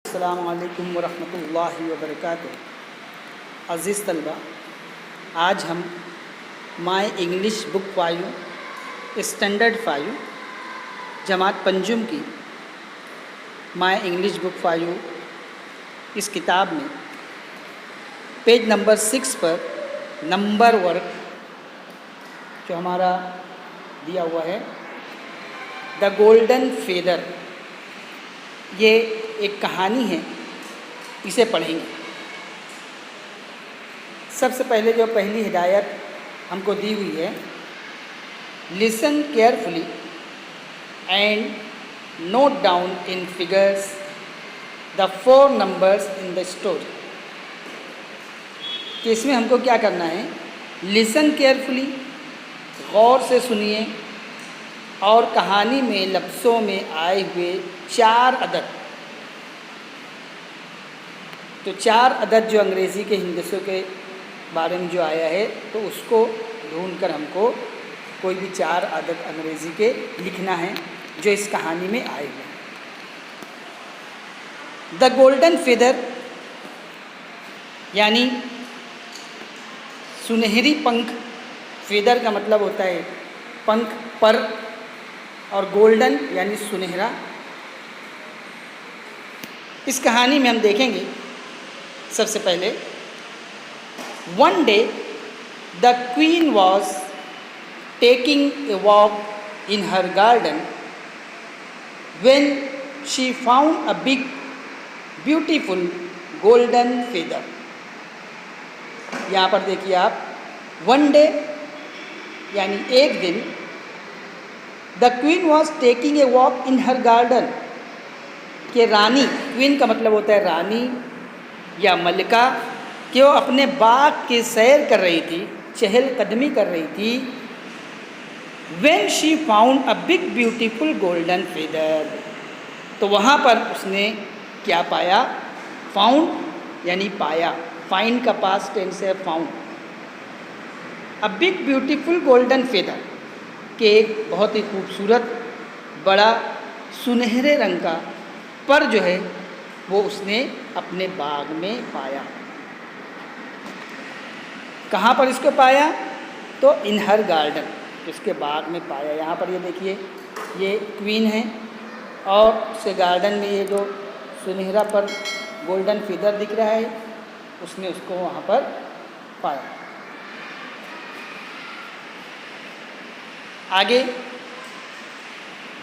अस्सलामु अलैकुम वरहमतुल्लाहि वबरकातुहू। अज़ीज़ तलबा, आज हम माय इंग्लिश बुक 5 स्टैंडर्ड 5 जमात पंजुम की माय इंग्लिश बुक 5 इस किताब में पेज नंबर 6 पर नंबर वर्क जो हमारा दिया हुआ है द गोल्डन फेदर, ये एक कहानी है, इसे पढ़ेंगे। सबसे पहले जो पहली हिदायत हमको दी हुई है, listen carefully and note down in figures the 4 numbers in the story. कि इसमें हमको क्या करना है, लिसन केयरफुली, गौर से सुनिए और कहानी में लफ्ज़ों में आए हुए 4 अदद, तो 4 अदद जो अंग्रेज़ी के हिंदसों के बारे में जो आया है, तो उसको ढूंढकर हमको कोई भी 4 अदद अंग्रेज़ी के लिखना है जो इस कहानी में आए हुए। द गोल्डन फेदर यानी सुनहरी पंख, फेदर का मतलब होता है पंख, पर, और गोल्डन यानी सुनहरा। इस कहानी में हम देखेंगे सबसे पहले, one day the queen was taking a walk in her garden when she found a big beautiful golden feather. यहाँ पर देखिए आप, वन डे यानी एक दिन, the queen was taking a walk in her garden, कि रानी, क्वीन का मतलब होता है रानी या मलिका, कि वो अपने बाग की सैर कर रही थी, चहलकदमी कर रही थी। When she found a big beautiful golden feather, तो वहाँ पर उसने क्या पाया, फाउंड यानी पाया, फाइंड का पास्ट टेंस है found. A big beautiful golden feather, कि एक बहुत ही खूबसूरत बड़ा सुनहरे रंग का पर जो है वो उसने अपने बाग में पाया। कहाँ पर इसको पाया, तो इन हर गार्डन, उसके बाग में पाया। यहाँ पर ये देखिए, ये क्वीन है और उसके गार्डन में ये जो सुनहरा पर गोल्डन फेदर दिख रहा है, उसने उसको वहाँ पर पाया। आगे,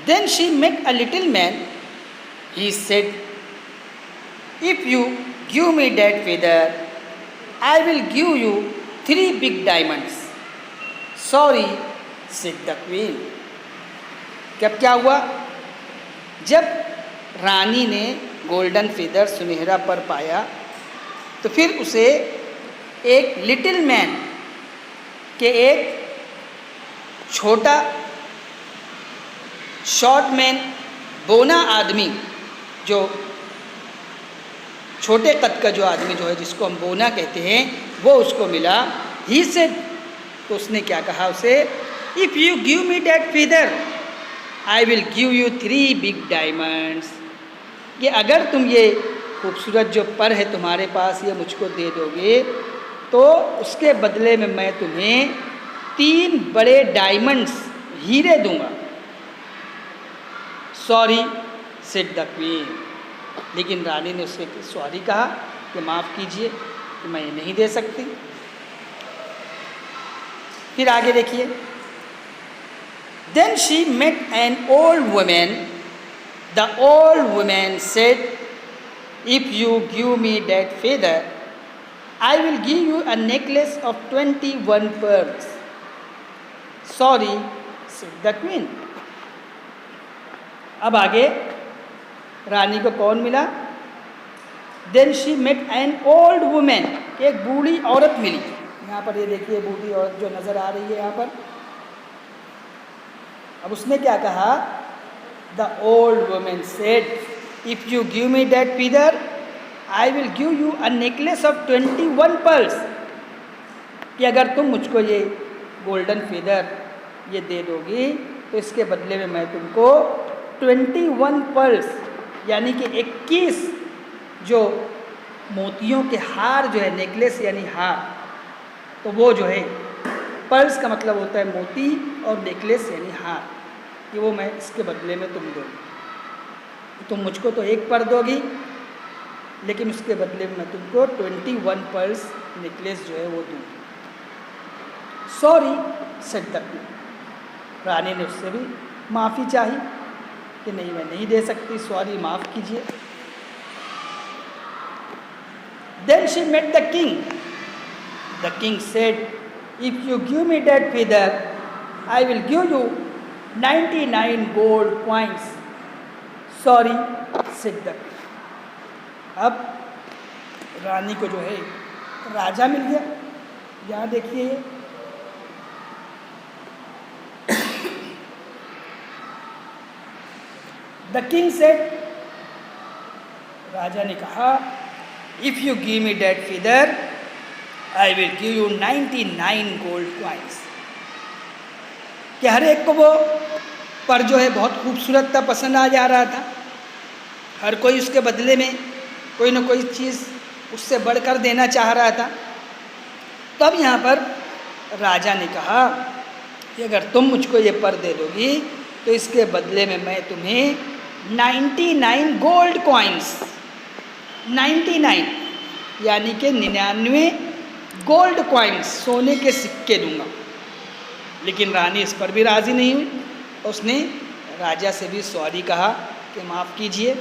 then she met a little man, he said, if you give me that feather I will give you 3 big diamonds. Sorry said the queen. कब क्या हुआ, जब रानी ने गोल्डन फेदर सुनहरा पर पाया, तो फिर उसे एक लिटिल मैन के एक छोटा शॉर्ट मैन, बोना आदमी, जो छोटे कद का जो आदमी जो है, जिसको हम बोना कहते हैं, वो उसको मिला। ही सेड, तो उसने क्या कहा उसे, if you give me that feather I will give you 3 big diamonds, कि अगर तुम ये खूबसूरत जो पर है तुम्हारे पास, ये मुझको दे दोगे, तो उसके बदले में मैं तुम्हें 3 बड़े डायमंड्स, हीरे दूंगा। सॉरी सेड द क्वीन, लेकिन रानी ने उससे सॉरी कहा कि माफ़ कीजिए कि मैं ये नहीं दे सकती। फिर आगे देखिए, then she met an old women, the old women said, if you give me that feather I will give you a necklace of 21 pearls. Sorry, said the queen. अब आगे रानी को कौन मिला? Then she met an old woman. एक बूढ़ी औरत मिली. यहाँ पर ये देखिए बूढ़ी औरत जो नजर आ रही है यहाँ पर. अब उसने क्या कहा? The old woman said, if you give me that feather, I will give you a necklace of 21 pearls. कि अगर तुम मुझको ये गोल्डन फेदर ये दे दोगी तो इसके बदले में मैं तुमको 21 पर्ल्स यानी कि 21 जो मोतियों के हार जो है, नेकलेस यानी हार, तो वो जो है पर्ल्स का मतलब होता है मोती और नेकलेस यानी हार, कि वो मैं इसके बदले में तुम दोगी. तुम मुझको तो एक पर दोगी लेकिन उसके बदले में मैं तुमको 21 पर्ल्स नेकलेस जो है वो दूँगी. Sorry said the queen. रानी ने उससे भी माफ़ी चाही कि नहीं मैं नहीं दे सकती, सॉरी माफ़ कीजिए. Then she met the king. The king said, if you give me that feather I will give you 99 gold coins. Sorry said the queen. अब रानी को जो है राजा मिल गया. यहाँ देखिए द किंग सेड, राजा ने कहा, if you give me that feather I will give you 99 gold coins. कि हर एक को वो पर जो है बहुत खूबसूरत था, पसंद आ जा रहा था. हर कोई उसके बदले में कोई ना कोई चीज़ उससे बढ़कर देना चाह रहा था. तब यहाँ पर राजा ने कहा कि अगर तुम मुझको ये पर दे दोगी तो इसके बदले में मैं तुम्हें 99 गोल्ड कॉइन्स, 99 यानी कि 99 गोल्ड कॉइन्स सोने के सिक्के दूंगा. लेकिन रानी इस पर भी राज़ी नहीं हुई. उसने राजा से भी सॉरी कहा कि माफ़ कीजिए.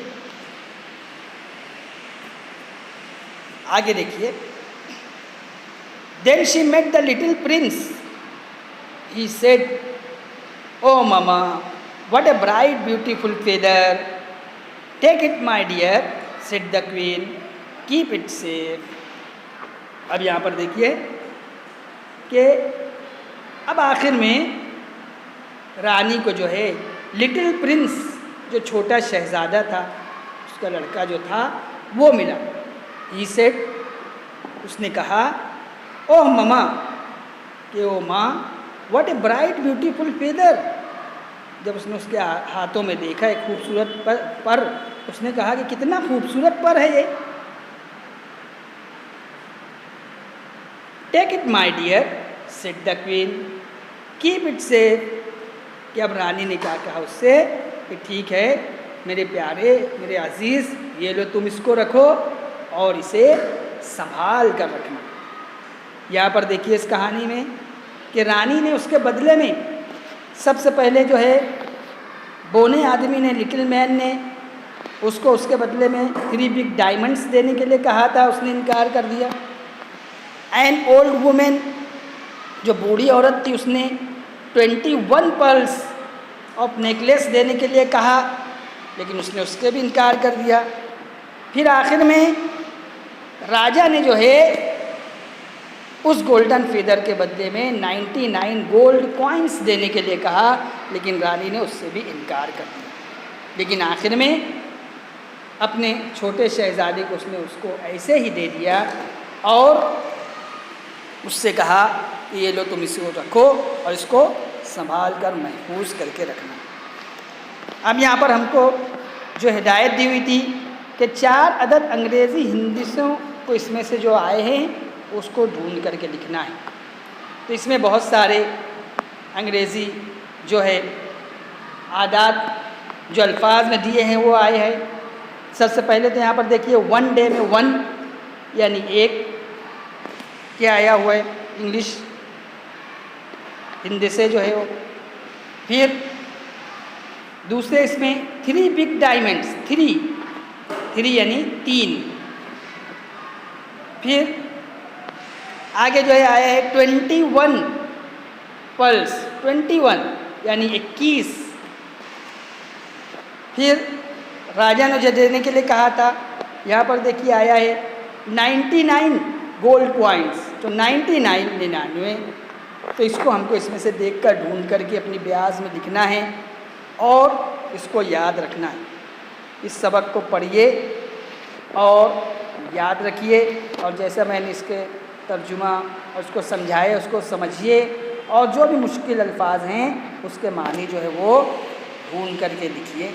आगे देखिए, then she met the little prince. He said, oh mama, what a bright beautiful feather. Take it my dear, said the queen. Keep it safe. अब यहाँ पर देखिए कि अब आखिर में रानी को जो है लिटिल प्रिंस जो छोटा शहजादा था, उसका लड़का जो था वो मिला. ही सेड, उसने कहा, ओह ममा, कि ओ माँ, what a bright beautiful feather. जब उसने उसके हाथों में देखा एक खूबसूरत पर उसने कहा कि कितना खूबसूरत पर है ये. Take it my dear, said the queen. Keep it safe. कि अब रानी ने क्या कहा उससे कि ठीक है मेरे प्यारे, मेरे अजीज़, ये लो तुम इसको रखो और इसे संभाल कर रखना. यहाँ पर देखिए इस कहानी में कि रानी ने उसके बदले में सबसे पहले जो है बोने आदमी ने, लिटिल मैन ने उसको उसके बदले में 3 बिग डायमंड्स देने के लिए कहा था, उसने इनकार कर दिया. एन ओल्ड वुमेन, जो बूढ़ी औरत थी, उसने 21 पर्ल्स ऑफ नेकलेस देने के लिए कहा, लेकिन उसने उसके भी इनकार कर दिया. फिर आखिर में राजा ने जो है उस गोल्डन फेदर के बदले में 99 गोल्ड कॉइन्स देने के लिए कहा, लेकिन रानी ने उससे भी इनकार कर दिया. लेकिन आखिर में अपने छोटे शहजादे को उसने उसको ऐसे ही दे दिया और उससे कहा कि ये लो तुम इसको रखो और इसको संभाल कर महफूज करके रखना. अब यहाँ पर हमको जो हिदायत दी हुई थी कि 4 अदद अंग्रेज़ी हिंदियों को इसमें से जो आए हैं उसको ढूंढ करके लिखना है. तो इसमें बहुत सारे अंग्रेज़ी जो है आदात जो अल्फाज में दिए हैं वो आए हैं. सबसे पहले तो यहाँ पर देखिए 1 डे में 1 यानी एक क्या आया हुआ है इंग्लिश हिंदी से जो है वो. फिर दूसरे इसमें 3 बिग डायमंड्स, 3 यानी 3. फिर आगे जो है आया है 21 पल्स, 21 यानी 21। फिर राजा ने जो देने के लिए कहा था, यहाँ पर देखिए आया है 99 गोल्ड कॉइन्स, तो 99 तो इसको हमको इसमें से देखकर ढूंढ करके अपनी ब्याज में लिखना है और इसको याद रखना है। इस सबक को पढ़िए और याद रखिए, और जैसा मैंने इसके तर्जुमा और उसको समझाए उसको समझिए, और जो भी मुश्किल अल्फाज हैं उसके मानी जो है वो ढूंढ करके लिखिए।